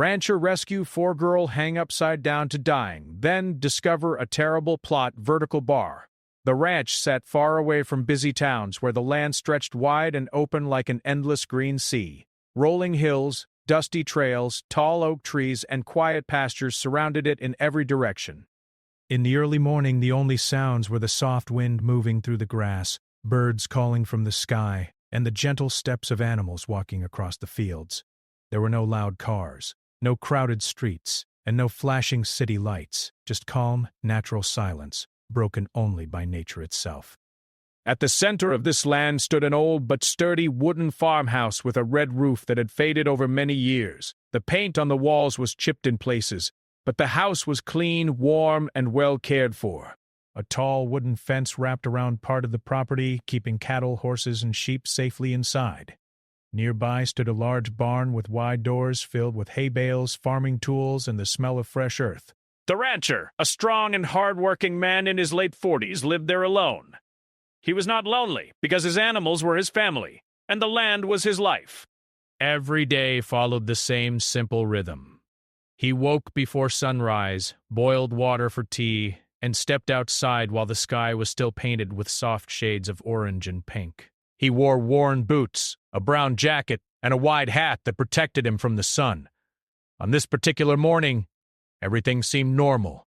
Rancher rescue 4 girl hang upside down to dying, then discover a terrible plot vertical bar. The ranch sat far away from busy towns where the land stretched wide and open like an endless green sea. Rolling hills, dusty trails, tall oak trees, and quiet pastures surrounded it in every direction. In the early morning, the only sounds were the soft wind moving through the grass, birds calling from the sky, and the gentle steps of animals walking across the fields. There were no loud cars, no crowded streets, and no flashing city lights, just calm, natural silence, broken only by nature itself. At the center of this land stood an old but sturdy wooden farmhouse with a red roof that had faded over many years. The paint on the walls was chipped in places, but the house was clean, warm, and well cared for. A tall wooden fence wrapped around part of the property, keeping cattle, horses, and sheep safely inside. Nearby stood a large barn with wide doors filled with hay bales, farming tools, and the smell of fresh earth. The rancher, a strong and hard-working man in his late 40s, lived there alone. He was not lonely because his animals were his family, and the land was his life. Every day followed the same simple rhythm. He woke before sunrise, boiled water for tea, and stepped outside while the sky was still painted with soft shades of orange and pink. He wore worn boots, a brown jacket, and a wide hat that protected him from the sun. On this particular morning, everything seemed normal.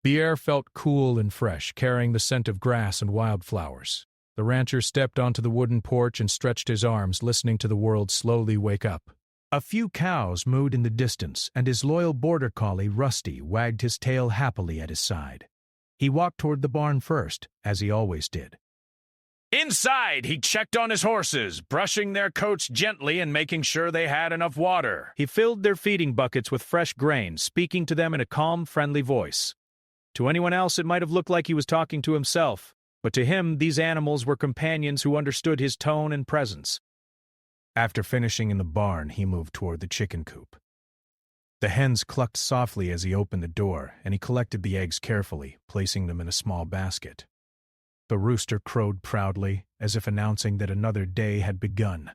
The air felt cool and fresh, carrying the scent of grass and wildflowers. The rancher stepped onto the wooden porch and stretched his arms, listening to the world slowly wake up. A few cows mooed in the distance, and his loyal border collie, Rusty, wagged his tail happily at his side. He walked toward the barn first, as he always did. Inside, he checked on his horses, brushing their coats gently and making sure they had enough water. He filled their feeding buckets with fresh grain, speaking to them in a calm, friendly voice. To anyone else, it might have looked like he was talking to himself, but to him, these animals were companions who understood his tone and presence. After finishing in the barn, he moved toward the chicken coop. The hens clucked softly as he opened the door, and he collected the eggs carefully, placing them in a small basket. The rooster crowed proudly, as if announcing that another day had begun.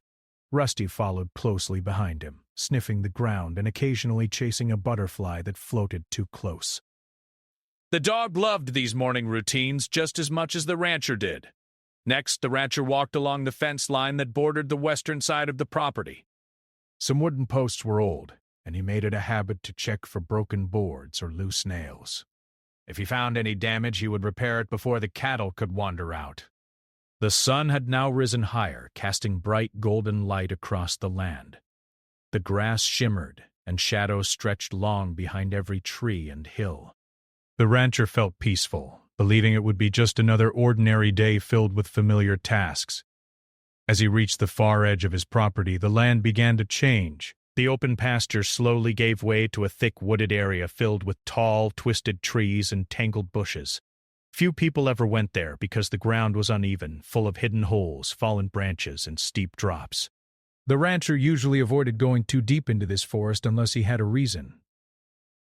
Rusty followed closely behind him, sniffing the ground and occasionally chasing a butterfly that floated too close. The dog loved these morning routines just as much as the rancher did. Next, the rancher walked along the fence line that bordered the western side of the property. Some wooden posts were old, and he made it a habit to check for broken boards or loose nails. If he found any damage, he would repair it before the cattle could wander out. The sun had now risen higher, casting bright golden light across the land. The grass shimmered, and shadows stretched long behind every tree and hill. The rancher felt peaceful, believing it would be just another ordinary day filled with familiar tasks. As he reached the far edge of his property, the land began to change. The open pasture slowly gave way to a thick wooded area filled with tall, twisted trees and tangled bushes. Few people ever went there because the ground was uneven, full of hidden holes, fallen branches, and steep drops. The rancher usually avoided going too deep into this forest unless he had a reason.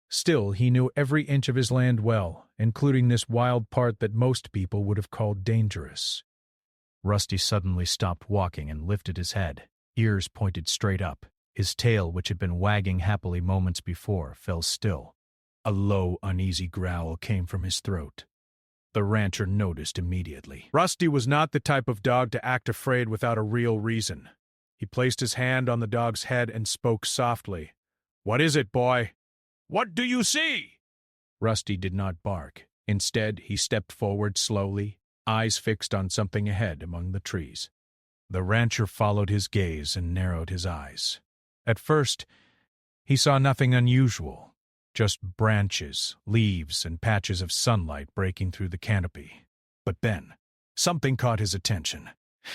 Still, he knew every inch of his land well, including this wild part that most people would have called dangerous. Rusty suddenly stopped walking and lifted his head, ears pointed straight up. His tail, which had been wagging happily moments before, fell still. A low, uneasy growl came from his throat. The rancher noticed immediately. Rusty was not the type of dog to act afraid without a real reason. He placed his hand on the dog's head and spoke softly. "What is it, boy? What do you see?" Rusty did not bark. Instead, he stepped forward slowly, eyes fixed on something ahead among the trees. The rancher followed his gaze and narrowed his eyes. At first, he saw nothing unusual, just branches, leaves, and patches of sunlight breaking through the canopy. But then, something caught his attention.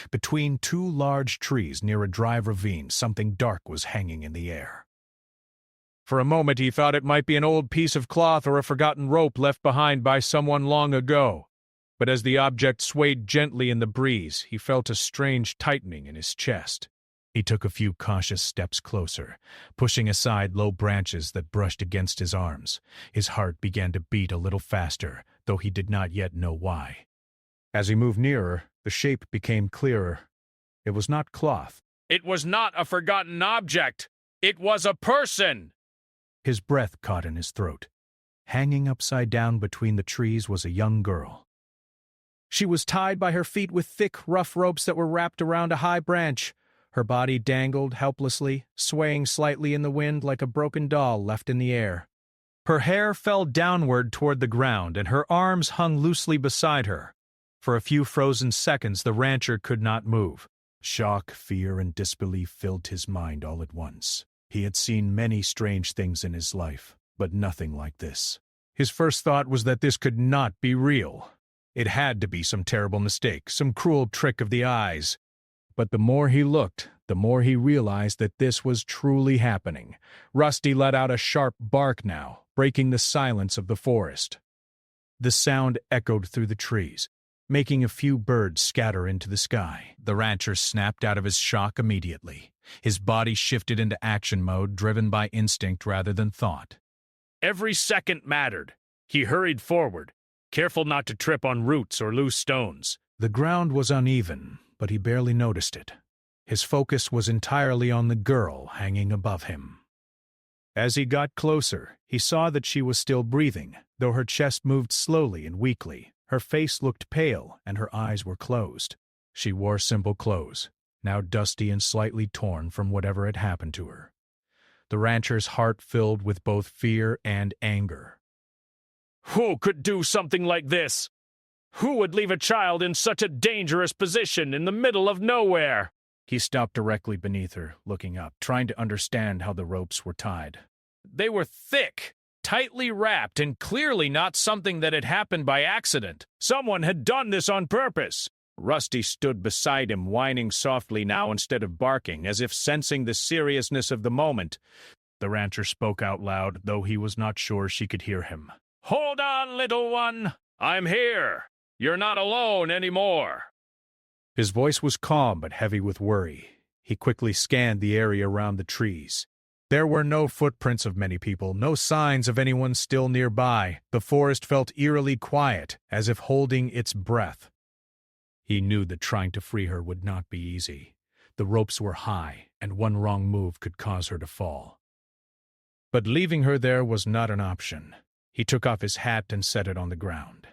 Between two large trees near a dry ravine, something dark was hanging in the air. For a moment he thought it might be an old piece of cloth or a forgotten rope left behind by someone long ago. But as the object swayed gently in the breeze, he felt a strange tightening in his chest. He took a few cautious steps closer, pushing aside low branches that brushed against his arms. His heart began to beat a little faster, though he did not yet know why. As he moved nearer, the shape became clearer. It was not cloth. It was not a forgotten object. It was a person! His breath caught in his throat. Hanging upside down between the trees was a young girl. She was tied by her feet with thick, rough ropes that were wrapped around a high branch. Her body dangled helplessly, swaying slightly in the wind like a broken doll left in the air. Her hair fell downward toward the ground, and her arms hung loosely beside her. For a few frozen seconds, the rancher could not move. Shock, fear, and disbelief filled his mind all at once. He had seen many strange things in his life, but nothing like this. His first thought was that this could not be real. It had to be some terrible mistake, some cruel trick of the eyes. But the more he looked, the more he realized that this was truly happening. Rusty let out a sharp bark now, breaking the silence of the forest. The sound echoed through the trees, making a few birds scatter into the sky. The rancher snapped out of his shock immediately. His body shifted into action mode, driven by instinct rather than thought. Every second mattered. He hurried forward, careful not to trip on roots or loose stones. The ground was uneven, but he barely noticed it. His focus was entirely on the girl hanging above him. As he got closer, he saw that she was still breathing, though her chest moved slowly and weakly. Her face looked pale, and her eyes were closed. She wore simple clothes, now dusty and slightly torn from whatever had happened to her. The rancher's heart filled with both fear and anger. Who could do something like this? Who would leave a child in such a dangerous position in the middle of nowhere? He stopped directly beneath her, looking up, trying to understand how the ropes were tied. They were thick, tightly wrapped, and clearly not something that had happened by accident. Someone had done this on purpose. Rusty stood beside him, whining softly now instead of barking, as if sensing the seriousness of the moment. The rancher spoke out loud, though he was not sure she could hear him. "Hold on, little one. I'm here. You're not alone anymore." His voice was calm but heavy with worry. He quickly scanned the area around the trees. There were no footprints of many people, no signs of anyone still nearby. The forest felt eerily quiet, as if holding its breath. He knew that trying to free her would not be easy. The ropes were high, and one wrong move could cause her to fall. But leaving her there was not an option. He took off his hat and set it on the ground.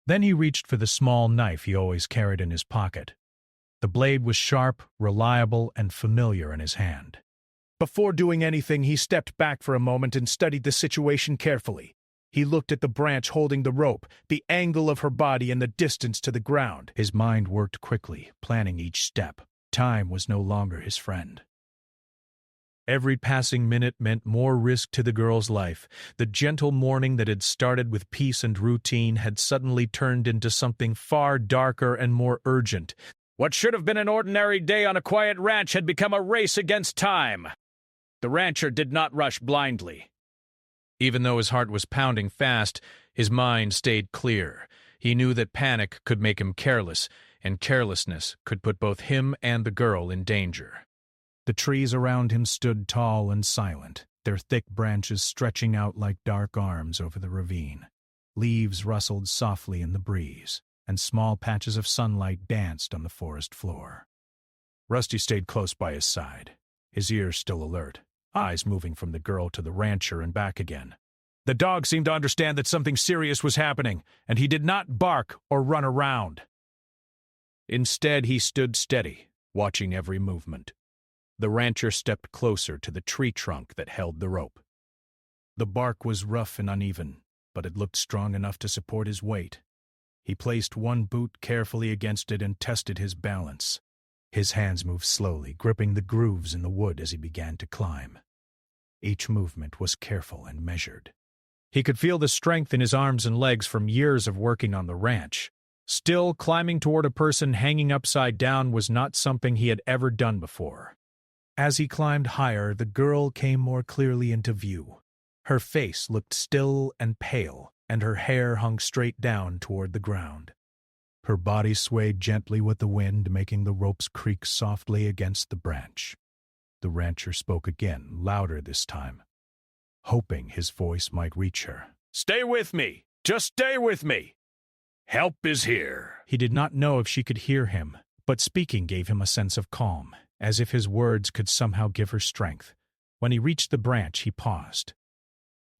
Then he reached for the small knife he always carried in his pocket. The blade was sharp, reliable, and familiar in his hand. Before doing anything, he stepped back for a moment and studied the situation carefully. He looked at the branch holding the rope, the angle of her body, and the distance to the ground. His mind worked quickly, planning each step. Time was no longer his friend. Every passing minute meant more risk to the girl's life. The gentle morning that had started with peace and routine had suddenly turned into something far darker and more urgent. What should have been an ordinary day on a quiet ranch had become a race against time. The rancher did not rush blindly. Even though his heart was pounding fast, his mind stayed clear. He knew that panic could make him careless, and carelessness could put both him and the girl in danger. The trees around him stood tall and silent, their thick branches stretching out like dark arms over the ravine. Leaves rustled softly in the breeze, and small patches of sunlight danced on the forest floor. Rusty stayed close by his side, his ears still alert, eyes moving from the girl to the rancher and back again. The dog seemed to understand that something serious was happening, and he did not bark or run around. Instead, he stood steady, watching every movement. The rancher stepped closer to the tree trunk that held the rope. The bark was rough and uneven, but it looked strong enough to support his weight. He placed one boot carefully against it and tested his balance. His hands moved slowly, gripping the grooves in the wood as he began to climb. Each movement was careful and measured. He could feel the strength in his arms and legs from years of working on the ranch. Still, climbing toward a person hanging upside down was not something he had ever done before. As he climbed higher, the girl came more clearly into view. Her face looked still and pale, and her hair hung straight down toward the ground. Her body swayed gently with the wind, making the ropes creak softly against the branch. The rancher spoke again, louder this time, hoping his voice might reach her. "Stay with me! Just stay with me! Help is here!" He did not know if she could hear him, but speaking gave him a sense of calm, as if his words could somehow give her strength. When he reached the branch, he paused.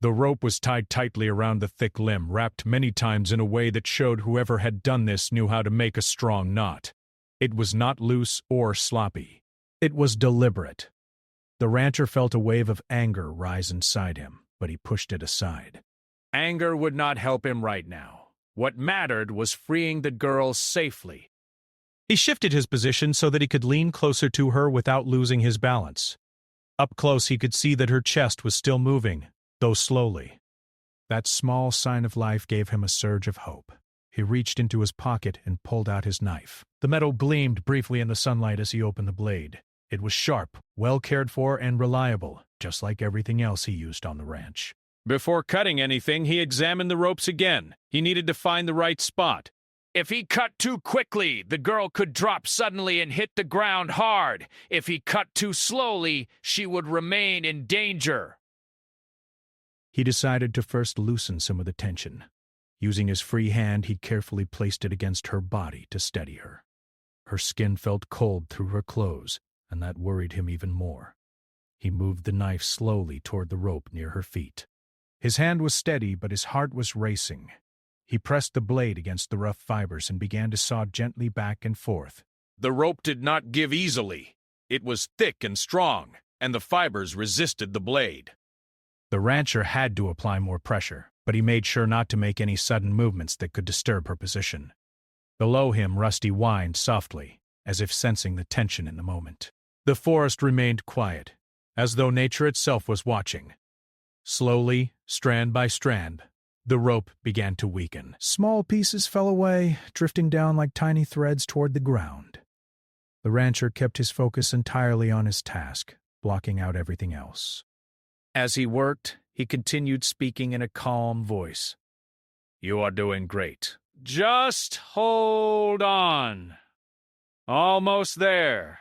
The rope was tied tightly around the thick limb, wrapped many times in a way that showed whoever had done this knew how to make a strong knot. It was not loose or sloppy. It was deliberate. The rancher felt a wave of anger rise inside him, but he pushed it aside. Anger would not help him right now. What mattered was freeing the girl safely. He shifted his position so that he could lean closer to her without losing his balance. Up close, he could see that her chest was still moving, though slowly. That small sign of life gave him a surge of hope. He reached into his pocket and pulled out his knife. The metal gleamed briefly in the sunlight as he opened the blade. It was sharp, well cared for, and reliable, just like everything else he used on the ranch. Before cutting anything, he examined the ropes again. He needed to find the right spot. If he cut too quickly, the girl could drop suddenly and hit the ground hard. If he cut too slowly, she would remain in danger. He decided to first loosen some of the tension. Using his free hand, he carefully placed it against her body to steady her. Her skin felt cold through her clothes, and that worried him even more. He moved the knife slowly toward the rope near her feet. His hand was steady, but his heart was racing. He pressed the blade against the rough fibers and began to saw gently back and forth. The rope did not give easily. It was thick and strong, and the fibers resisted the blade. The rancher had to apply more pressure, but he made sure not to make any sudden movements that could disturb her position. Below him, Rusty whined softly, as if sensing the tension in the moment. The forest remained quiet, as though nature itself was watching. Slowly, strand by strand, the rope began to weaken. Small pieces fell away, drifting down like tiny threads toward the ground. The rancher kept his focus entirely on his task, blocking out everything else. As he worked, he continued speaking in a calm voice. "You are doing great. Just hold on. Almost there."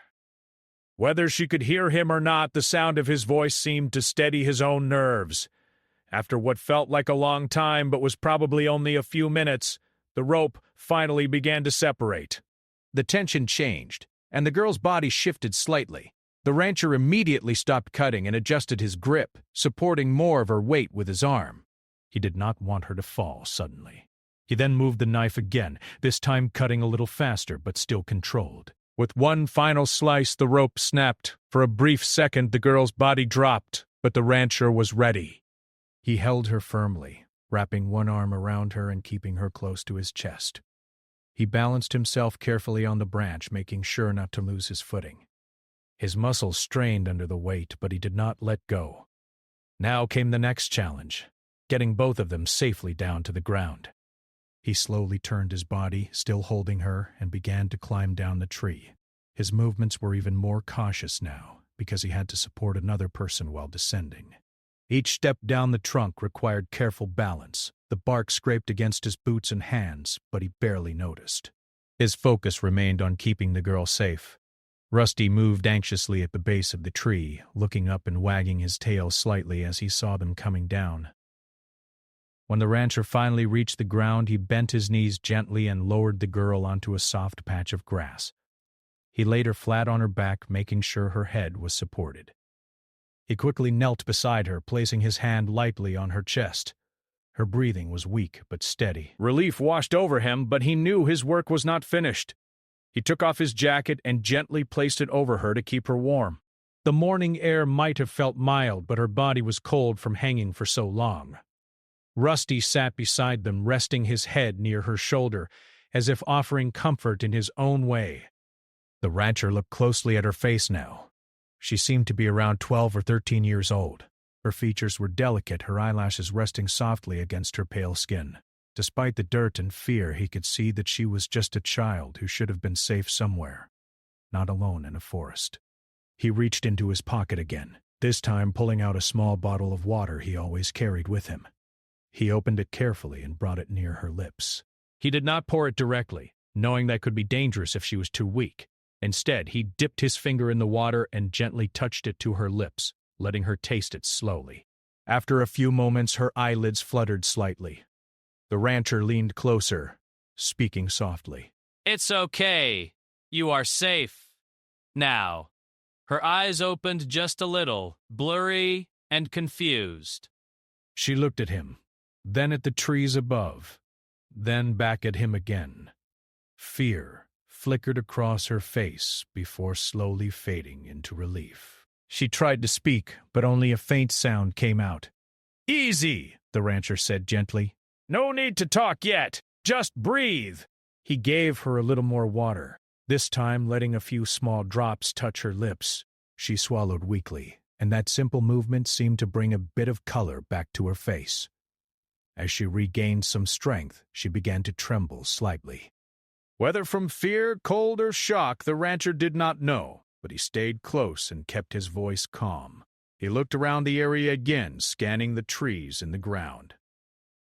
Whether she could hear him or not, the sound of his voice seemed to steady his own nerves. After what felt like a long time but was probably only a few minutes, the rope finally began to separate. The tension changed, and the girl's body shifted slightly. The rancher immediately stopped cutting and adjusted his grip, supporting more of her weight with his arm. He did not want her to fall suddenly. He then moved the knife again, this time cutting a little faster but still controlled. With one final slice, the rope snapped. For a brief second, the girl's body dropped, but the rancher was ready. He held her firmly, wrapping one arm around her and keeping her close to his chest. He balanced himself carefully on the branch, making sure not to lose his footing. His muscles strained under the weight, but he did not let go. Now came the next challenge, getting both of them safely down to the ground. He slowly turned his body, still holding her, and began to climb down the tree. His movements were even more cautious now, because he had to support another person while descending. Each step down the trunk required careful balance. The bark scraped against his boots and hands, but he barely noticed. His focus remained on keeping the girl safe. Rusty moved anxiously at the base of the tree, looking up and wagging his tail slightly as he saw them coming down. When the rancher finally reached the ground, he bent his knees gently and lowered the girl onto a soft patch of grass. He laid her flat on her back, making sure her head was supported. He quickly knelt beside her, placing his hand lightly on her chest. Her breathing was weak but steady. Relief washed over him, but he knew his work was not finished. He took off his jacket and gently placed it over her to keep her warm. The morning air might have felt mild, but her body was cold from hanging for so long. Rusty sat beside them, resting his head near her shoulder, as if offering comfort in his own way. The rancher looked closely at her face now. She seemed to be around 12 or 13 years old. Her features were delicate, her eyelashes resting softly against her pale skin. Despite the dirt and fear, he could see that she was just a child who should have been safe somewhere, not alone in a forest. He reached into his pocket again, this time pulling out a small bottle of water he always carried with him. He opened it carefully and brought it near her lips. He did not pour it directly, knowing that could be dangerous if she was too weak. Instead, he dipped his finger in the water and gently touched it to her lips, letting her taste it slowly. After a few moments, her eyelids fluttered slightly. The rancher leaned closer, speaking softly. "It's okay. You are safe. Now." Her eyes opened just a little, blurry and confused. She looked at him, then at the trees above, then back at him again. Fear flickered across her face before slowly fading into relief. She tried to speak, but only a faint sound came out. "Easy," the rancher said gently. "No need to talk yet. Just breathe." He gave her a little more water, this time letting a few small drops touch her lips. She swallowed weakly, and that simple movement seemed to bring a bit of color back to her face. As she regained some strength, she began to tremble slightly. Whether from fear, cold, or shock, the rancher did not know, but he stayed close and kept his voice calm. He looked around the area again, scanning the trees and the ground.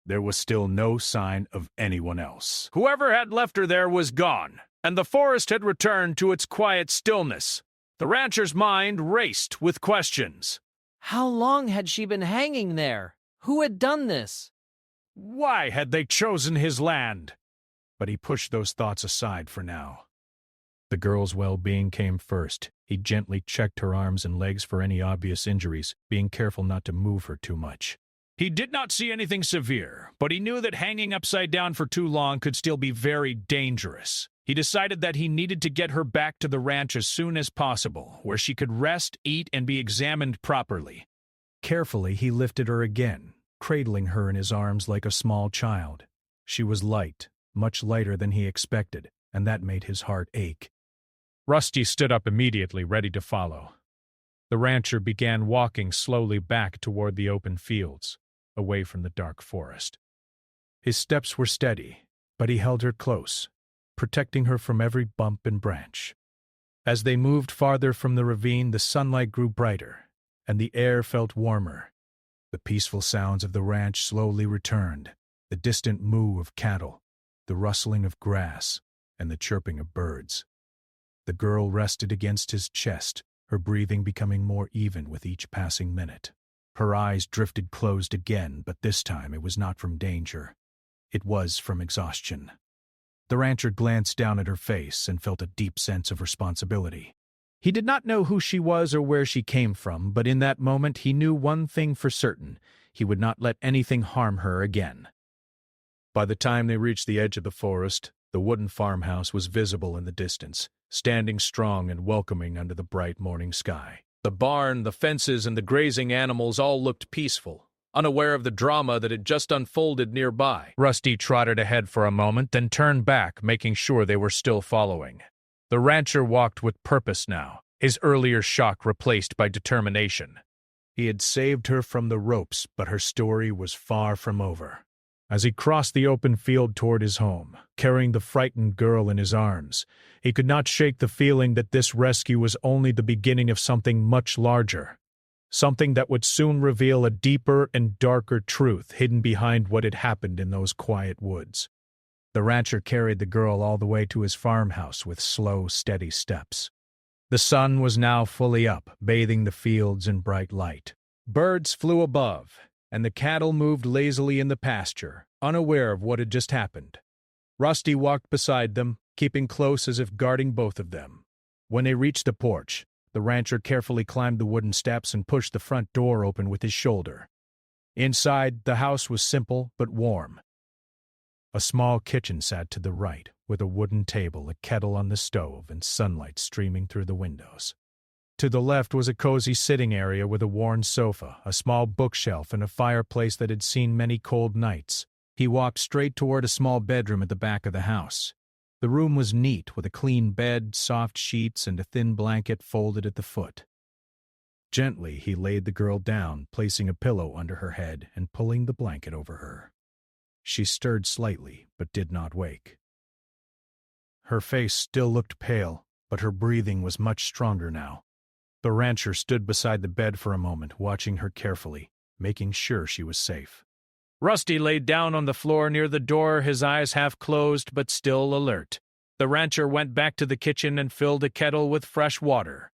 There was still no sign of anyone else. Whoever had left her there was gone, and the forest had returned to its quiet stillness. The rancher's mind raced with questions. How long had she been hanging there? Who had done this? Why had they chosen his land? But he pushed those thoughts aside for now. The girl's well-being came first. He gently checked her arms and legs for any obvious injuries, being careful not to move her too much. He did not see anything severe, but he knew that hanging upside down for too long could still be very dangerous. He decided that he needed to get her back to the ranch as soon as possible, where she could rest, eat, and be examined properly. Carefully, he lifted her again, cradling her in his arms like a small child. She was light, much lighter than he expected, and that made his heart ache. Rusty stood up immediately, ready to follow. The rancher began walking slowly back toward the open fields, away from the dark forest. His steps were steady, but he held her close, protecting her from every bump and branch. As they moved farther from the ravine, the sunlight grew brighter, and the air felt warmer. The peaceful sounds of the ranch slowly returned, the distant moo of cattle, the rustling of grass, and the chirping of birds. The girl rested against his chest, her breathing becoming more even with each passing minute. Her eyes drifted closed again, but this time it was not from danger. It was from exhaustion. The rancher glanced down at her face and felt a deep sense of responsibility. He did not know who she was or where she came from, but in that moment he knew one thing for certain: he would not let anything harm her again. By the time they reached the edge of the forest, the wooden farmhouse was visible in the distance, standing strong and welcoming under the bright morning sky. The barn, the fences, and the grazing animals all looked peaceful, unaware of the drama that had just unfolded nearby. Rusty trotted ahead for a moment, then turned back, making sure they were still following. The rancher walked with purpose now, his earlier shock replaced by determination. He had saved her from the ropes, but her story was far from over. As he crossed the open field toward his home, carrying the frightened girl in his arms, he could not shake the feeling that this rescue was only the beginning of something much larger, something that would soon reveal a deeper and darker truth hidden behind what had happened in those quiet woods. The rancher carried the girl all the way to his farmhouse with slow, steady steps. The sun was now fully up, bathing the fields in bright light. Birds flew above, and the cattle moved lazily in the pasture, unaware of what had just happened. Rusty walked beside them, keeping close as if guarding both of them. When they reached the porch, the rancher carefully climbed the wooden steps and pushed the front door open with his shoulder. Inside, the house was simple but warm. A small kitchen sat to the right, with a wooden table, a kettle on the stove, and sunlight streaming through the windows. To the left was a cozy sitting area with a worn sofa, a small bookshelf, and a fireplace that had seen many cold nights. He walked straight toward a small bedroom at the back of the house. The room was neat, with a clean bed, soft sheets, and a thin blanket folded at the foot. Gently, he laid the girl down, placing a pillow under her head and pulling the blanket over her. She stirred slightly, but did not wake. Her face still looked pale, but her breathing was much stronger now. The rancher stood beside the bed for a moment, watching her carefully, making sure she was safe. Rusty laid down on the floor near the door, his eyes half closed but still alert. The rancher went back to the kitchen and filled a kettle with fresh water.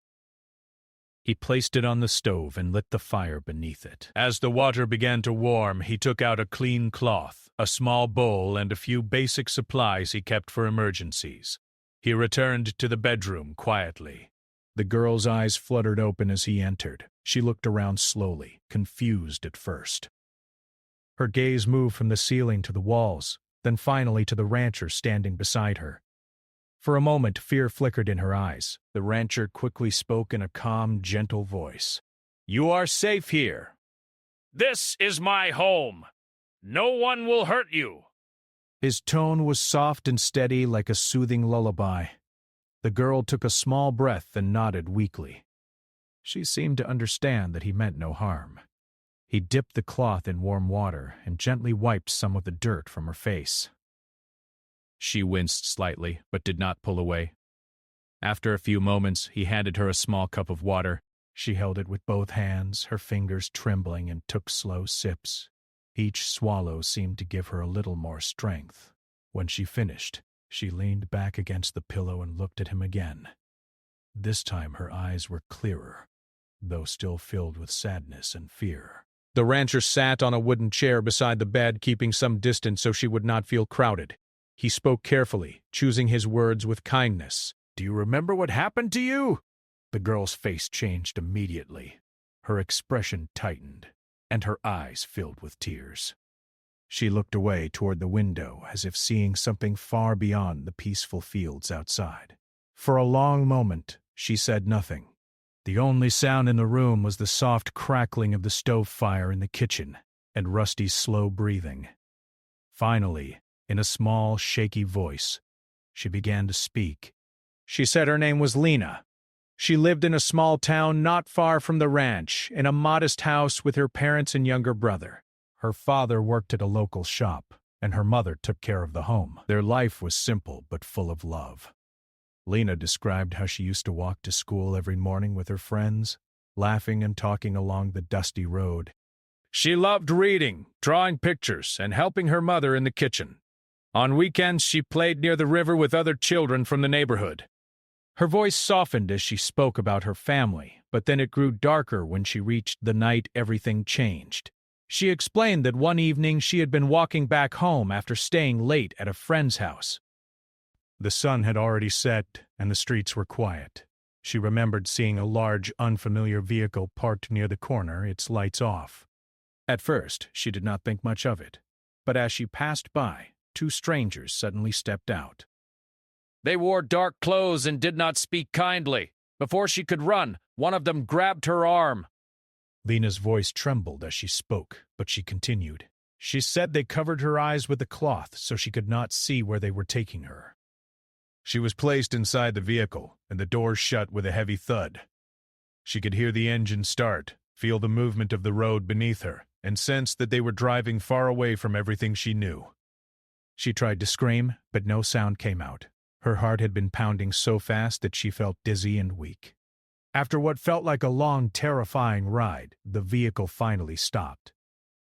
He placed it on the stove and lit the fire beneath it. As the water began to warm, he took out a clean cloth, a small bowl, and a few basic supplies he kept for emergencies. He returned to the bedroom quietly. The girl's eyes fluttered open as he entered. She looked around slowly, confused at first. Her gaze moved from the ceiling to the walls, then finally to the rancher standing beside her. For a moment, fear flickered in her eyes. The rancher quickly spoke in a calm, gentle voice. "You are safe here. This is my home. No one will hurt you." His tone was soft and steady like a soothing lullaby. The girl took a small breath and nodded weakly. She seemed to understand that he meant no harm. He dipped the cloth in warm water and gently wiped some of the dirt from her face. She winced slightly, but did not pull away. After a few moments, he handed her a small cup of water. She held it with both hands, her fingers trembling, and took slow sips. Each swallow seemed to give her a little more strength. When she finished, she leaned back against the pillow and looked at him again. This time her eyes were clearer, though still filled with sadness and fear. The rancher sat on a wooden chair beside the bed, keeping some distance so she would not feel crowded. He spoke carefully, choosing his words with kindness. "Do you remember what happened to you?" The girl's face changed immediately. Her expression tightened, and her eyes filled with tears. She looked away toward the window as if seeing something far beyond the peaceful fields outside. For a long moment, she said nothing. The only sound in the room was the soft crackling of the stove fire in the kitchen and Rusty's slow breathing. Finally, in a small, shaky voice, she began to speak. She said her name was Lena. She lived in a small town not far from the ranch, in a modest house with her parents and younger brother. Her father worked at a local shop, and her mother took care of the home. Their life was simple but full of love. Lena described how she used to walk to school every morning with her friends, laughing and talking along the dusty road. She loved reading, drawing pictures, and helping her mother in the kitchen. On weekends, she played near the river with other children from the neighborhood. Her voice softened as she spoke about her family, but then it grew darker when she reached the night everything changed. She explained that one evening she had been walking back home after staying late at a friend's house. The sun had already set, and the streets were quiet. She remembered seeing a large, unfamiliar vehicle parked near the corner, its lights off. At first, she did not think much of it, but as she passed by, two strangers suddenly stepped out. They wore dark clothes and did not speak kindly. Before she could run, one of them grabbed her arm. Lena's voice trembled as she spoke, but she continued. She said they covered her eyes with a cloth so she could not see where they were taking her. She was placed inside the vehicle, and the doors shut with a heavy thud. She could hear the engine start, feel the movement of the road beneath her, and sense that they were driving far away from everything she knew. She tried to scream, but no sound came out. Her heart had been pounding so fast that she felt dizzy and weak. After what felt like a long, terrifying ride, the vehicle finally stopped.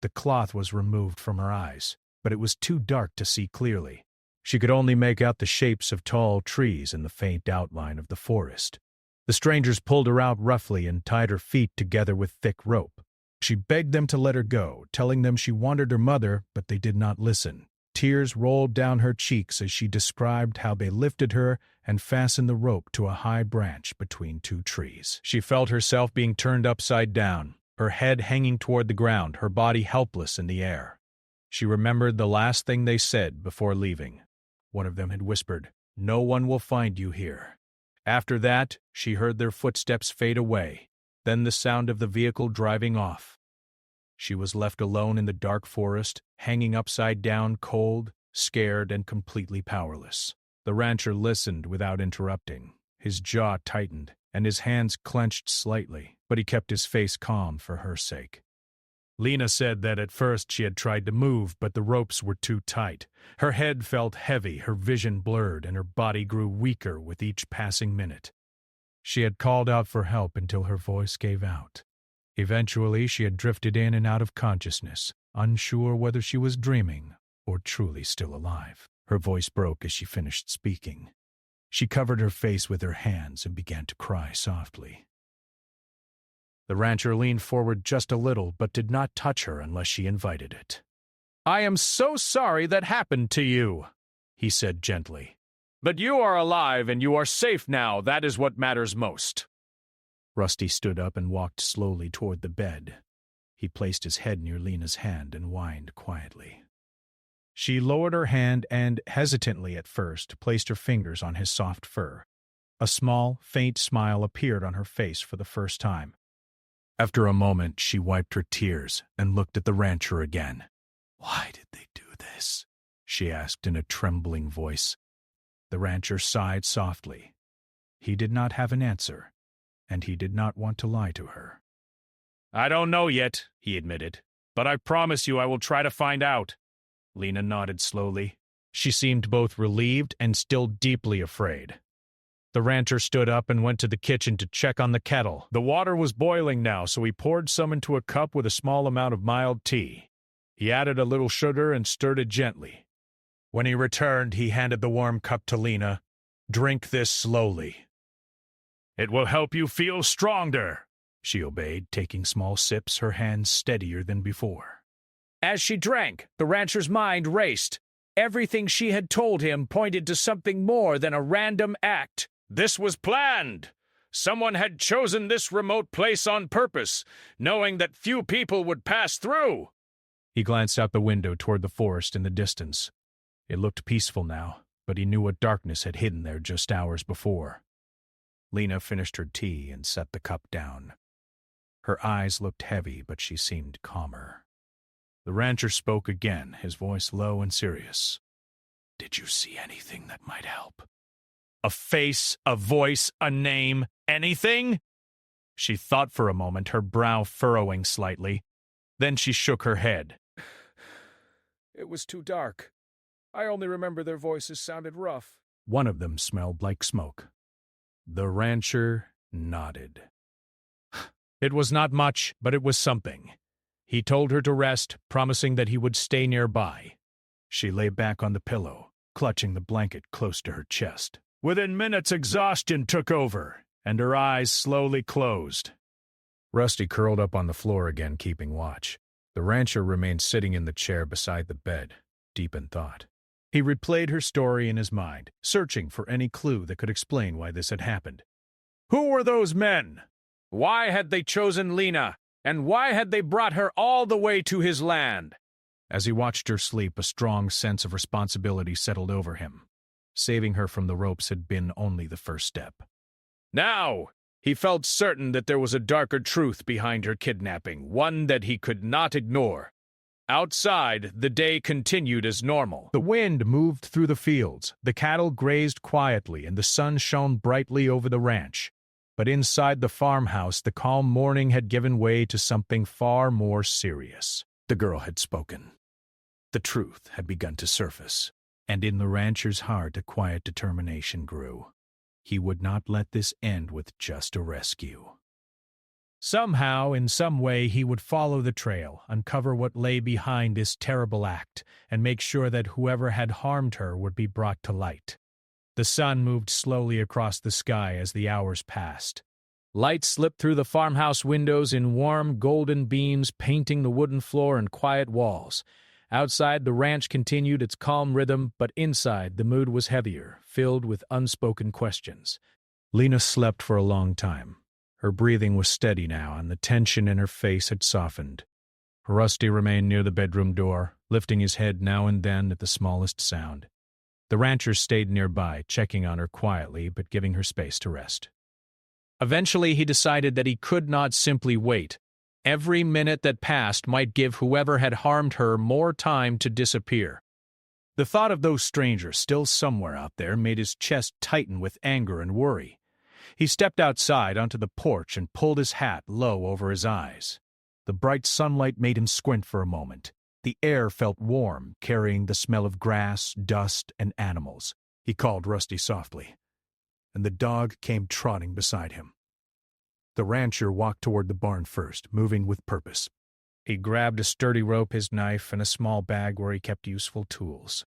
The cloth was removed from her eyes, but it was too dark to see clearly. She could only make out the shapes of tall trees and the faint outline of the forest. The strangers pulled her out roughly and tied her feet together with thick rope. She begged them to let her go, telling them she wanted her mother, but they did not listen. Tears rolled down her cheeks as she described how they lifted her and fastened the rope to a high branch between two trees. She felt herself being turned upside down, her head hanging toward the ground, her body helpless in the air. She remembered the last thing they said before leaving. One of them had whispered, "No one will find you here." After that, she heard their footsteps fade away, then the sound of the vehicle driving off. She was left alone in the dark forest, hanging upside down, cold, scared, and completely powerless. The rancher listened without interrupting. His jaw tightened, and his hands clenched slightly, but he kept his face calm for her sake. Lena said that at first she had tried to move, but the ropes were too tight. Her head felt heavy, her vision blurred, and her body grew weaker with each passing minute. She had called out for help until her voice gave out. Eventually, she had drifted in and out of consciousness, unsure whether she was dreaming or truly still alive. Her voice broke as she finished speaking. She covered her face with her hands and began to cry softly. The rancher leaned forward just a little, but did not touch her unless she invited it. "I am so sorry that happened to you," he said gently. "But you are alive and you are safe now. That is what matters most." Rusty stood up and walked slowly toward the bed. He placed his head near Lena's hand and whined quietly. She lowered her hand and, hesitantly at first, placed her fingers on his soft fur. A small, faint smile appeared on her face for the first time. After a moment, she wiped her tears and looked at the rancher again. "Why did they do this?" she asked in a trembling voice. The rancher sighed softly. He did not have an answer, and he did not want to lie to her. "I don't know yet," he admitted, "but I promise you I will try to find out." Lena nodded slowly. She seemed both relieved and still deeply afraid. The rancher stood up and went to the kitchen to check on the kettle. The water was boiling now, so he poured some into a cup with a small amount of mild tea. He added a little sugar and stirred it gently. When he returned, he handed the warm cup to Lena. "Drink this slowly. It will help you feel stronger." She obeyed, taking small sips, her hands steadier than before. As she drank, the rancher's mind raced. Everything she had told him pointed to something more than a random act. This was planned. Someone had chosen this remote place on purpose, knowing that few people would pass through. He glanced out the window toward the forest in the distance. It looked peaceful now, but he knew what darkness had hidden there just hours before. Lena finished her tea and set the cup down. Her eyes looked heavy, but she seemed calmer. The rancher spoke again, his voice low and serious. "Did you see anything that might help? A face, a voice, a name, anything?" She thought for a moment, her brow furrowing slightly. Then she shook her head. "It was too dark. I only remember their voices sounded rough." One of them smelled like smoke. The rancher nodded. It was not much, but it was something. He told her to rest, promising that he would stay nearby. She lay back on the pillow, clutching the blanket close to her chest. Within minutes, exhaustion took over, and her eyes slowly closed. Rusty curled up on the floor again, keeping watch. The rancher remained sitting in the chair beside the bed, deep in thought. He replayed her story in his mind, searching for any clue that could explain why this had happened. Who were those men? Why had they chosen Lena? And why had they brought her all the way to his land? As he watched her sleep, a strong sense of responsibility settled over him. Saving her from the ropes had been only the first step. Now, he felt certain that there was a darker truth behind her kidnapping, one that he could not ignore. Outside, the day continued as normal. The wind moved through the fields, the cattle grazed quietly, and the sun shone brightly over the ranch. But inside the farmhouse, the calm morning had given way to something far more serious. The girl had spoken. The truth had begun to surface, and in the rancher's heart a quiet determination grew. He would not let this end with just a rescue. Somehow, in some way, he would follow the trail, uncover what lay behind this terrible act, and make sure that whoever had harmed her would be brought to light. The sun moved slowly across the sky as the hours passed. Light slipped through the farmhouse windows in warm, golden beams, painting the wooden floor and quiet walls. Outside, the ranch continued its calm rhythm, but inside, the mood was heavier, filled with unspoken questions. Lena slept for a long time. Her breathing was steady now, and the tension in her face had softened. Rusty remained near the bedroom door, lifting his head now and then at the smallest sound. The rancher stayed nearby, checking on her quietly, but giving her space to rest. Eventually, he decided that he could not simply wait. Every minute that passed might give whoever had harmed her more time to disappear. The thought of those strangers still somewhere out there made his chest tighten with anger and worry. He stepped outside onto the porch and pulled his hat low over his eyes. The bright sunlight made him squint for a moment. The air felt warm, carrying the smell of grass, dust, and animals. He called Rusty softly, and the dog came trotting beside him. The rancher walked toward the barn first, moving with purpose. He grabbed a sturdy rope, his knife, and a small bag where he kept useful tools.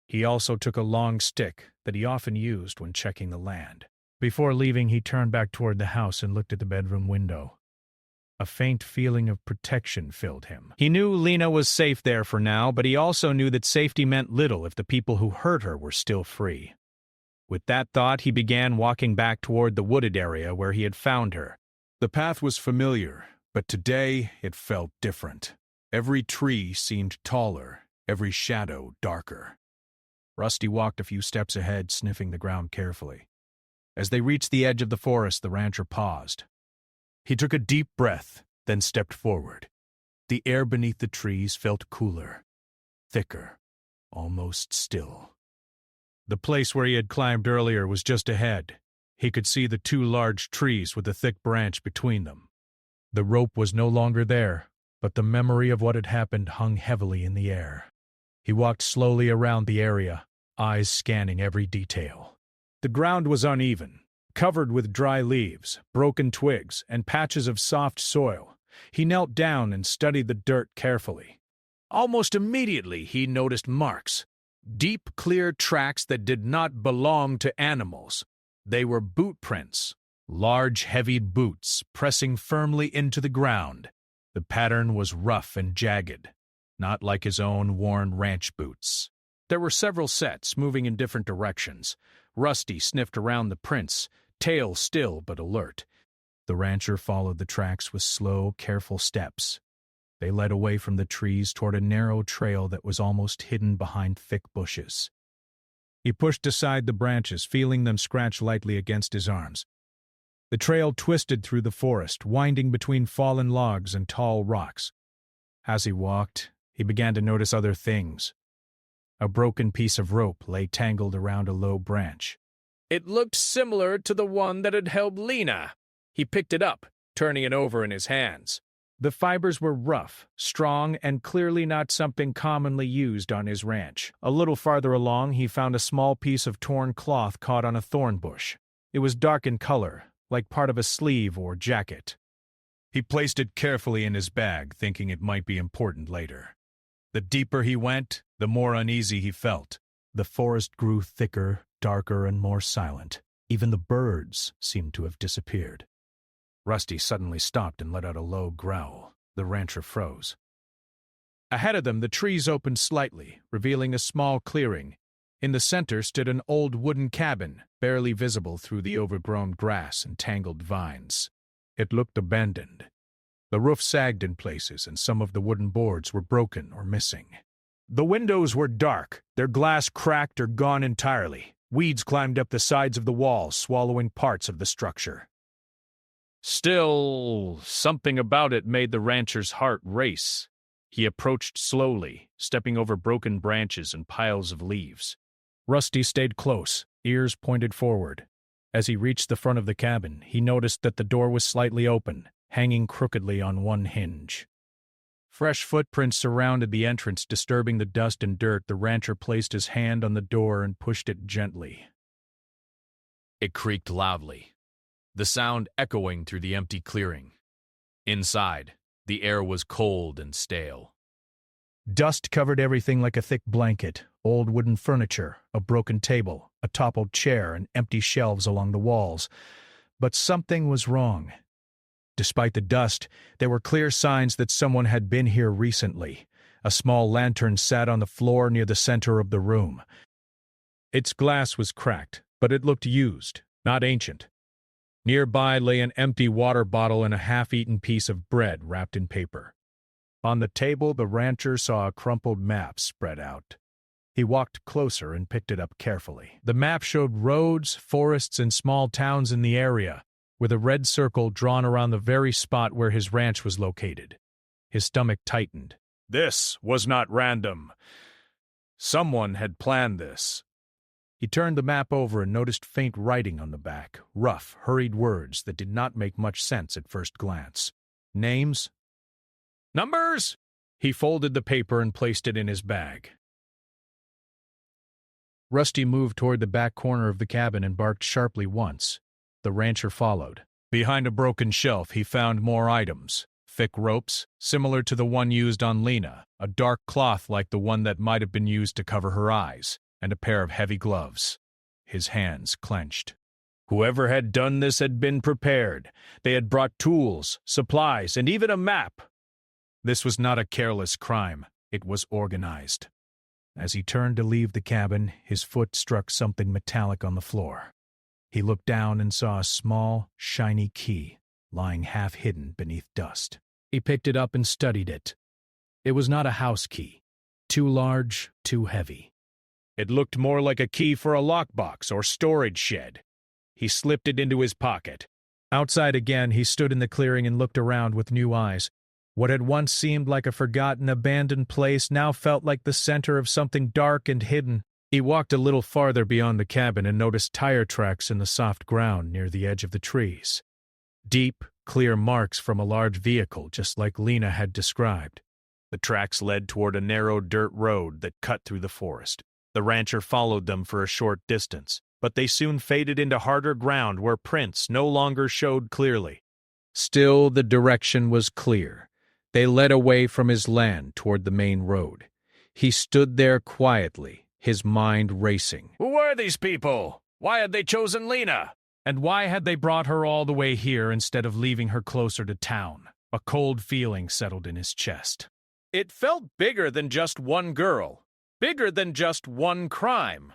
He also took a long stick that he often used when checking the land. Before leaving, he turned back toward the house and looked at the bedroom window. A faint feeling of protection filled him. He knew Lena was safe there for now, but he also knew that safety meant little if the people who hurt her were still free. With that thought, he began walking back toward the wooded area where he had found her. The path was familiar, But today it felt different. Every tree seemed taller, every shadow darker. Rusty walked a few steps ahead, sniffing the ground carefully. As they reached the edge of the forest, the rancher paused. He took a deep breath, then stepped forward. The air beneath the trees felt cooler, thicker, almost still. The place where he had climbed earlier was just ahead. He could see the two large trees with a thick branch between them. The rope was no longer there, but the memory of what had happened hung heavily in the air. He walked slowly around the area, eyes scanning every detail. The ground was uneven, covered with dry leaves, broken twigs, and patches of soft soil. He knelt down and studied the dirt carefully. Almost immediately he noticed marks. Deep, clear tracks that did not belong to animals. They were boot prints, large, heavy boots pressing firmly into the ground. The pattern was rough and jagged, not like his own worn ranch boots. There were several sets moving in different directions. Rusty sniffed around the prints, tail still but alert. The rancher followed the tracks with slow, careful steps. They led away from the trees toward a narrow trail that was almost hidden behind thick bushes. He pushed aside the branches, feeling them scratch lightly against his arms. The trail twisted through the forest, winding between fallen logs and tall rocks. As he walked, he began to notice other things. A broken piece of rope lay tangled around a low branch. It looked similar to the one that had held Lena. He picked it up, turning it over in his hands. The fibers were rough, strong, and clearly not something commonly used on his ranch. A little farther along, he found a small piece of torn cloth caught on a thorn bush. It was dark in color, like part of a sleeve or jacket. He placed it carefully in his bag, thinking it might be important later. The deeper he went, the more uneasy he felt. The forest grew thicker, darker, and more silent. Even the birds seemed to have disappeared. Rusty suddenly stopped and let out a low growl. The rancher froze. Ahead of them, the trees opened slightly, revealing a small clearing. In the center stood an old wooden cabin, barely visible through the overgrown grass and tangled vines. It looked abandoned. The roof sagged in places, and some of the wooden boards were broken or missing. The windows were dark, their glass cracked or gone entirely. Weeds climbed up the sides of the walls, swallowing parts of the structure. Still, something about it made the rancher's heart race. He approached slowly, stepping over broken branches and piles of leaves. Rusty stayed close, ears pointed forward. As he reached the front of the cabin, he noticed that the door was slightly open, hanging crookedly on one hinge. Fresh footprints surrounded the entrance, disturbing the dust and dirt. The rancher placed his hand on the door and pushed it gently. It creaked loudly, the sound echoing through the empty clearing. Inside, the air was cold and stale. Dust covered everything like a thick blanket, old wooden furniture, a broken table, a toppled chair, and empty shelves along the walls. But something was wrong. Despite the dust, there were clear signs that someone had been here recently. A small lantern sat on the floor near the center of the room. Its glass was cracked, but it looked used, not ancient. Nearby lay an empty water bottle and a half-eaten piece of bread wrapped in paper. On the table, the rancher saw a crumpled map spread out. He walked closer and picked it up carefully. The map showed roads, forests, and small towns in the area, with a red circle drawn around the very spot where his ranch was located. His stomach tightened. This was not random. Someone had planned this. He turned the map over and noticed faint writing on the back, rough, hurried words that did not make much sense at first glance. Names? Numbers? He folded the paper and placed it in his bag. Rusty moved toward the back corner of the cabin and barked sharply once. The rancher followed. Behind a broken shelf, he found more items. Thick ropes, similar to the one used on Lena, a dark cloth like the one that might have been used to cover her eyes, and a pair of heavy gloves. His hands clenched. Whoever had done this had been prepared. They had brought tools, supplies, and even a map. This was not a careless crime. It was organized. As he turned to leave the cabin, his foot struck something metallic on the floor. He looked down and saw a small, shiny key lying half-hidden beneath dust. He picked it up and studied it. It was not a house key. Too large, too heavy. It looked more like a key for a lockbox or storage shed. He slipped it into his pocket. Outside again, he stood in the clearing and looked around with new eyes. What had once seemed like a forgotten, abandoned place now felt like the center of something dark and hidden. He walked a little farther beyond the cabin and noticed tire tracks in the soft ground near the edge of the trees. Deep, clear marks from a large vehicle, just like Lena had described. The tracks led toward a narrow dirt road that cut through the forest. The rancher followed them for a short distance, but they soon faded into harder ground where prints no longer showed clearly. Still, the direction was clear. They led away from his land toward the main road. He stood there quietly, his mind racing. Who were these people? Why had they chosen Lena? And why had they brought her all the way here instead of leaving her closer to town? A cold feeling settled in his chest. It felt bigger than just one girl, bigger than just one crime.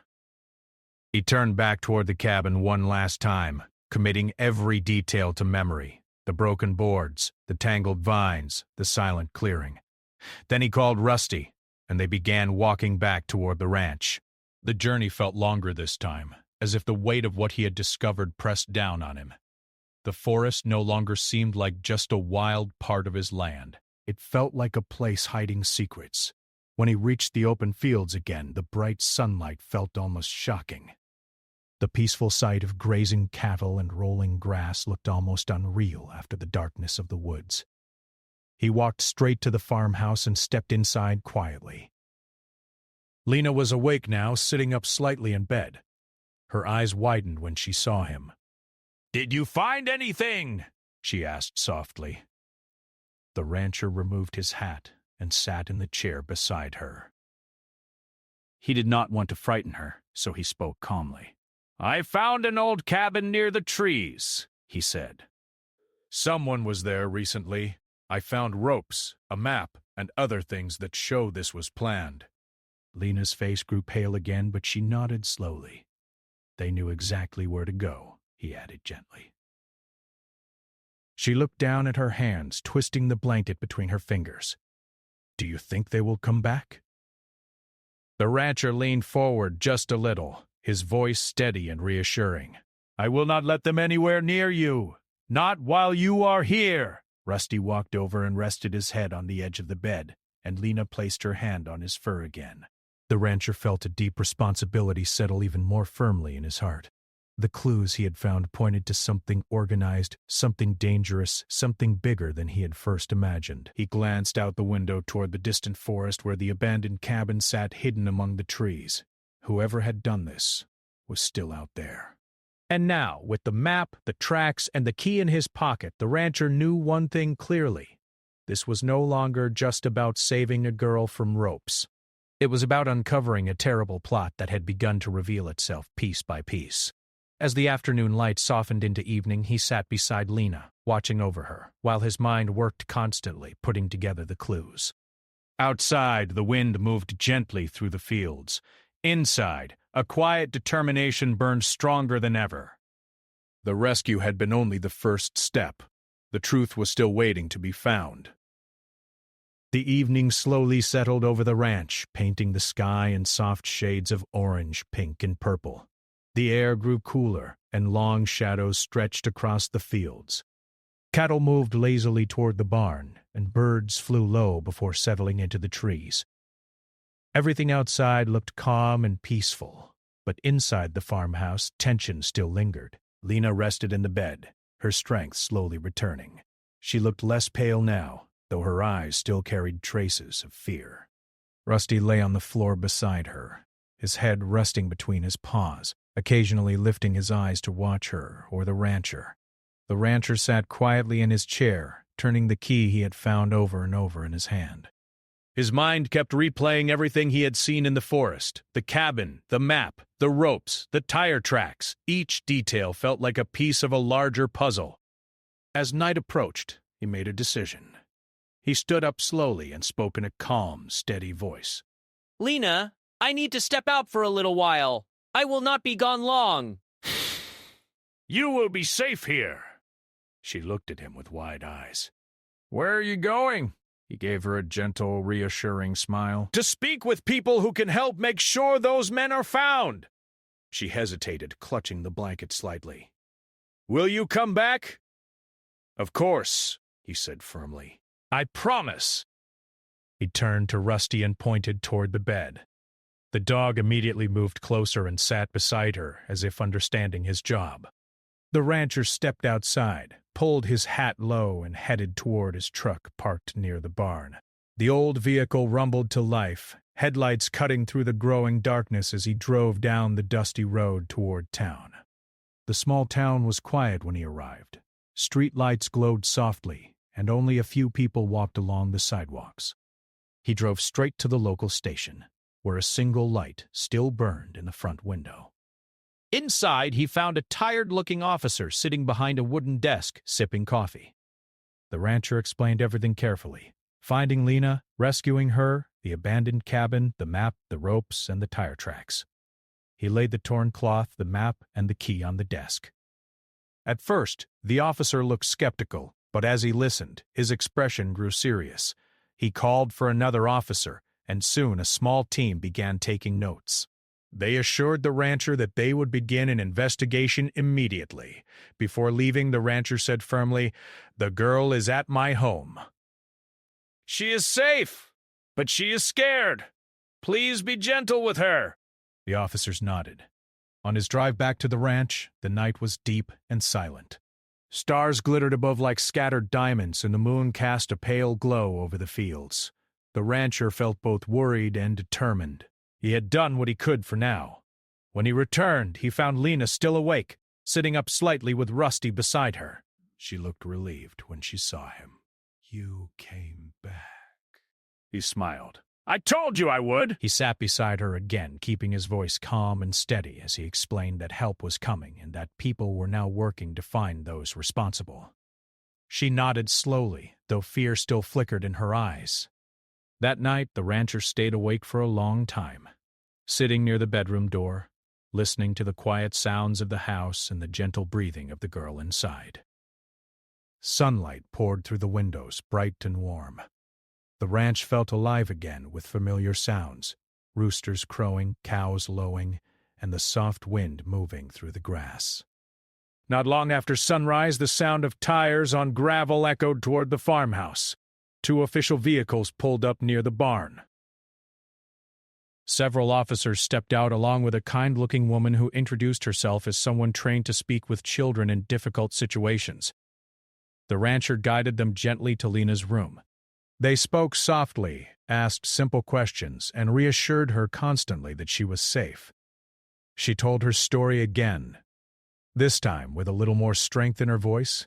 He turned back toward the cabin one last time, committing every detail to memory. The broken boards, the tangled vines, the silent clearing. Then he called Rusty, and they began walking back toward the ranch. The journey felt longer this time, as if the weight of what he had discovered pressed down on him. The forest no longer seemed like just a wild part of his land. It felt like a place hiding secrets. When he reached the open fields again, the bright sunlight felt almost shocking. The peaceful sight of grazing cattle and rolling grass looked almost unreal after the darkness of the woods. He walked straight to the farmhouse and stepped inside quietly. Lena was awake now, sitting up slightly in bed. Her eyes widened when she saw him. "Did you find anything?" she asked softly. The rancher removed his hat and sat in the chair beside her. He did not want to frighten her, so he spoke calmly. "I found an old cabin near the trees," he said. "Someone was there recently. I found ropes, a map, and other things that show this was planned." Lena's face grew pale again, but she nodded slowly. "They knew exactly where to go," he added gently. She looked down at her hands, twisting the blanket between her fingers. "Do you think they will come back?" The rancher leaned forward just a little, his voice steady and reassuring. "I will not let them anywhere near you. Not while you are here." Rusty walked over and rested his head on the edge of the bed, and Lena placed her hand on his fur again. The rancher felt a deep responsibility settle even more firmly in his heart. The clues he had found pointed to something organized, something dangerous, something bigger than he had first imagined. He glanced out the window toward the distant forest where the abandoned cabin sat hidden among the trees. Whoever had done this was still out there. And now, with the map, the tracks, and the key in his pocket, the rancher knew one thing clearly. This was no longer just about saving a girl from ropes. It was about uncovering a terrible plot that had begun to reveal itself piece by piece. As the afternoon light softened into evening, he sat beside Lena, watching over her, while his mind worked constantly, putting together the clues. Outside, the wind moved gently through the fields. Inside, a quiet determination burned stronger than ever. The rescue had been only the first step. The truth was still waiting to be found. The evening slowly settled over the ranch, painting the sky in soft shades of orange, pink, and purple. The air grew cooler, and long shadows stretched across the fields. Cattle moved lazily toward the barn, and birds flew low before settling into the trees. Everything outside looked calm and peaceful, but inside the farmhouse, tension still lingered. Lena rested in the bed, her strength slowly returning. She looked less pale now, though her eyes still carried traces of fear. Rusty lay on the floor beside her, his head resting between his paws, occasionally lifting his eyes to watch her or the rancher. The rancher sat quietly in his chair, turning the key he had found over and over in his hand. His mind kept replaying everything he had seen in the forest, the cabin, the map, the ropes, the tire tracks. Each detail felt like a piece of a larger puzzle. As night approached, he made a decision. He stood up slowly and spoke in a calm, steady voice. "Lena, I need to step out for a little while. I will not be gone long." "You will be safe here." She looked at him with wide eyes. Where are you going? He gave her a gentle, reassuring smile. To speak with people who can help make sure those men are found. She hesitated, clutching the blanket slightly. Will you come back? Of course, he said firmly. I promise. He turned to Rusty and pointed toward the bed. The dog immediately moved closer and sat beside her, as if understanding his job. The rancher stepped outside, pulled his hat low, and headed toward his truck parked near the barn. The old vehicle rumbled to life, headlights cutting through the growing darkness as he drove down the dusty road toward town. The small town was quiet when he arrived. Street lights glowed softly, and only a few people walked along the sidewalks. He drove straight to the local station, where a single light still burned in the front window. Inside, he found a tired-looking officer sitting behind a wooden desk, sipping coffee. The rancher explained everything carefully, finding Lena, rescuing her, the abandoned cabin, the map, the ropes, and the tire tracks. He laid the torn cloth, the map, and the key on the desk. At first, the officer looked skeptical, but as he listened, his expression grew serious. He called for another officer, and soon a small team began taking notes. They assured the rancher that they would begin an investigation immediately. Before leaving, the rancher said firmly, "The girl is at my home. She is safe, but she is scared. Please be gentle with her." The officers nodded. On his drive back to the ranch, the night was deep and silent. Stars glittered above like scattered diamonds, and the moon cast a pale glow over the fields. The rancher felt both worried and determined. He had done what he could for now. When he returned, he found Lena still awake, sitting up slightly with Rusty beside her. She looked relieved when she saw him. "You came back," he smiled. "I told you I would!" He sat beside her again, keeping his voice calm and steady as he explained that help was coming and that people were now working to find those responsible. She nodded slowly, though fear still flickered in her eyes. That night, the rancher stayed awake for a long time, sitting near the bedroom door, listening to the quiet sounds of the house and the gentle breathing of the girl inside. Sunlight poured through the windows, bright and warm. The ranch felt alive again with familiar sounds, roosters crowing, cows lowing, and the soft wind moving through the grass. Not long after sunrise, the sound of tires on gravel echoed toward the farmhouse. 2 official vehicles pulled up near the barn. Several officers stepped out along with a kind-looking woman who introduced herself as someone trained to speak with children in difficult situations. The rancher guided them gently to Lena's room. They spoke softly, asked simple questions, and reassured her constantly that she was safe. She told her story again, this time with a little more strength in her voice.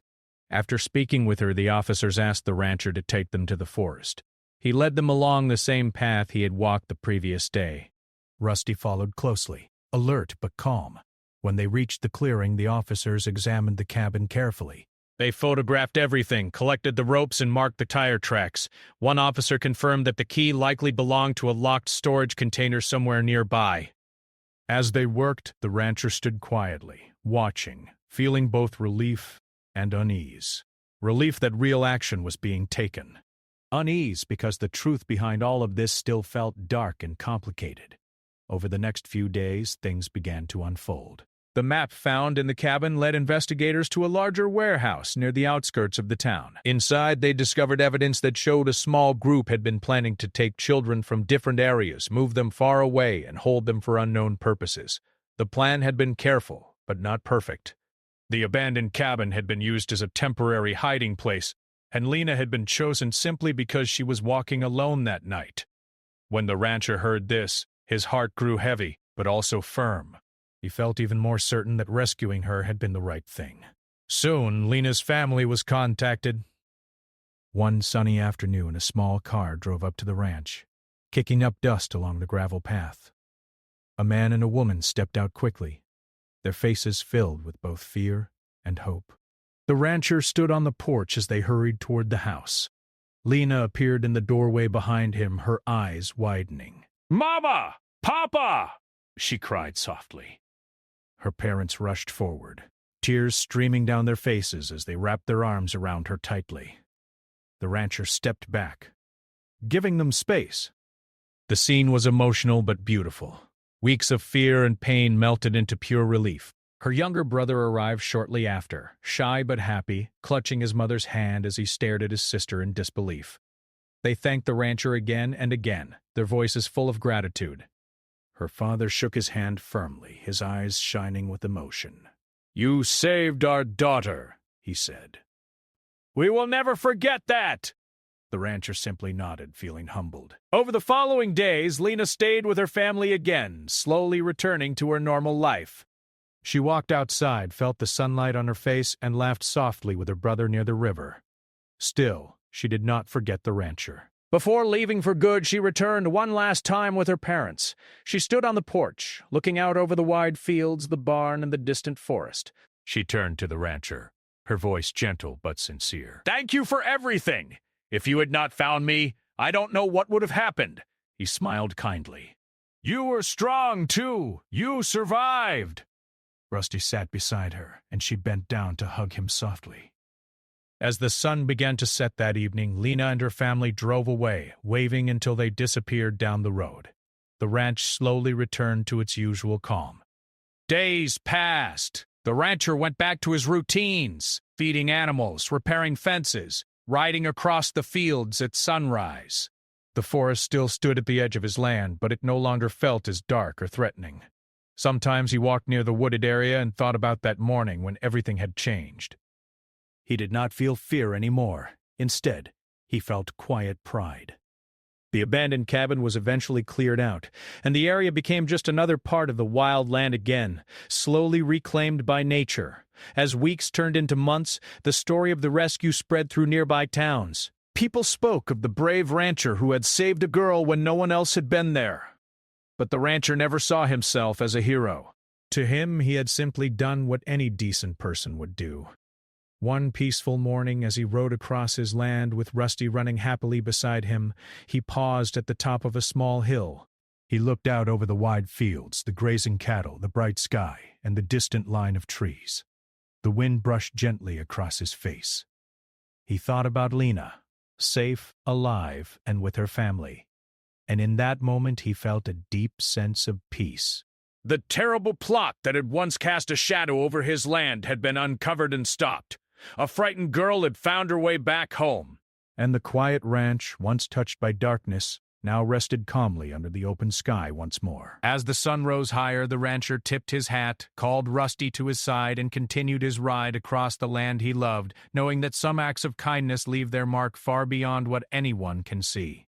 After speaking with her, the officers asked the rancher to take them to the forest. He led them along the same path he had walked the previous day. Rusty followed closely, alert but calm. When they reached the clearing, the officers examined the cabin carefully. They photographed everything, collected the ropes, and marked the tire tracks. One officer confirmed that the key likely belonged to a locked storage container somewhere nearby. As they worked, the rancher stood quietly, watching, feeling both relief and unease. Relief that real action was being taken. Unease because the truth behind all of this still felt dark and complicated. Over the next few days, things began to unfold. The map found in the cabin led investigators to a larger warehouse near the outskirts of the town. Inside, they discovered evidence that showed a small group had been planning to take children from different areas, move them far away, and hold them for unknown purposes. The plan had been careful, but not perfect. The abandoned cabin had been used as a temporary hiding place, and Lena had been chosen simply because she was walking alone that night. When the rancher heard this, his heart grew heavy, but also firm. He felt even more certain that rescuing her had been the right thing. Soon, Lena's family was contacted. One sunny afternoon, a small car drove up to the ranch, kicking up dust along the gravel path. A man and a woman stepped out quickly, their faces filled with both fear and hope. The rancher stood on the porch as they hurried toward the house. Lena appeared in the doorway behind him, her eyes widening. "Mama! Papa!" she cried softly. Her parents rushed forward, tears streaming down their faces as they wrapped their arms around her tightly. The rancher stepped back, giving them space. The scene was emotional but beautiful. Weeks of fear and pain melted into pure relief. Her younger brother arrived shortly after, shy but happy, clutching his mother's hand as he stared at his sister in disbelief. They thanked the rancher again and again, their voices full of gratitude. Her father shook his hand firmly, his eyes shining with emotion. "You saved our daughter," he said. "We will never forget that!" The rancher simply nodded, feeling humbled. Over the following days, Lena stayed with her family again, slowly returning to her normal life. She walked outside, felt the sunlight on her face, and laughed softly with her brother near the river. Still, she did not forget the rancher. Before leaving for good, she returned one last time with her parents. She stood on the porch, looking out over the wide fields, the barn, and the distant forest. She turned to the rancher, her voice gentle but sincere. "Thank you for everything! If you had not found me, I don't know what would have happened." He smiled kindly. "You were strong, too. You survived." Rusty sat beside her, and she bent down to hug him softly. As the sun began to set that evening, Lena and her family drove away, waving until they disappeared down the road. The ranch slowly returned to its usual calm. Days passed. The rancher went back to his routines, feeding animals, repairing fences, riding across the fields at sunrise. The forest still stood at the edge of his land, but it no longer felt as dark or threatening. Sometimes he walked near the wooded area and thought about that morning when everything had changed. He did not feel fear anymore. Instead, he felt quiet pride. The abandoned cabin was eventually cleared out, and the area became just another part of the wild land again, slowly reclaimed by nature. As weeks turned into months, the story of the rescue spread through nearby towns. People spoke of the brave rancher who had saved a girl when no one else had been there. But the rancher never saw himself as a hero. To him, he had simply done what any decent person would do. One peaceful morning, as he rode across his land with Rusty running happily beside him, he paused at the top of a small hill. He looked out over the wide fields, the grazing cattle, the bright sky, and the distant line of trees. The wind brushed gently across his face. He thought about Lena, safe, alive, and with her family. And in that moment he felt a deep sense of peace. The terrible plot that had once cast a shadow over his land had been uncovered and stopped. A frightened girl had found her way back home. And the quiet ranch, once touched by darkness, now rested calmly under the open sky once more. As the sun rose higher, the rancher tipped his hat, called Rusty to his side, and continued his ride across the land he loved, knowing that some acts of kindness leave their mark far beyond what anyone can see.